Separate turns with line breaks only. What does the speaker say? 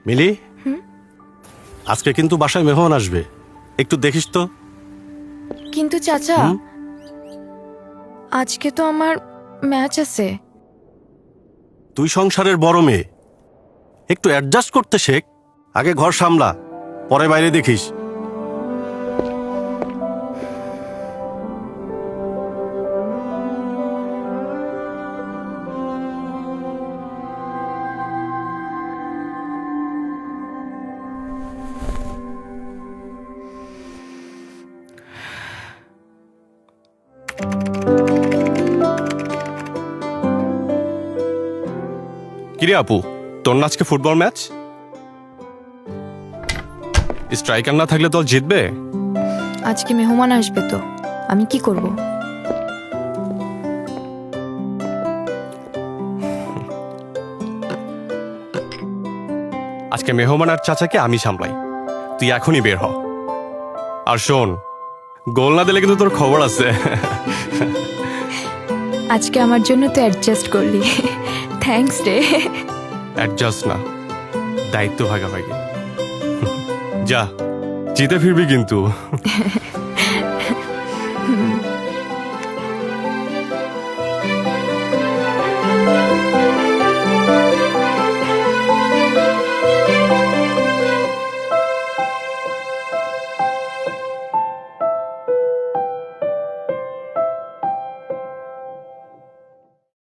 মিলি, আজকে কিন্তু বাসায় মেহমান আসবে, একটু দেখিস তো।
কিন্তু চাচা, আজকে তো আমার ম্যাচ আছে।
তুই সংসারের বড় মেয়ে, একটু অ্যাডজাস্ট করতে শেখ। আগে ঘর সামলা, পরে বাইরে দেখিস।
কিরে আপু, তোর না আজকে ফুটবল ম্যাচ? স্ট্রাইকার না থাকলে দল জিতবে?
আজকে মেহমান আসবে তো, আমি কি করব?
আজকে মেহমান আর চাচাকে আমি সামলাই, তুই এখনই বের হ। আর শোন, গোল না দিলে কিন্তু তোর খবর আছে।
আজকে আমার জন্য তো অ্যাডজাস্ট করলি, থ্যাঙ্কস রে।
অ্যাডজাস্ট না, দায়িত্ব ভাগাভাগি। যা, জিতে ফিরবি কিন্তু।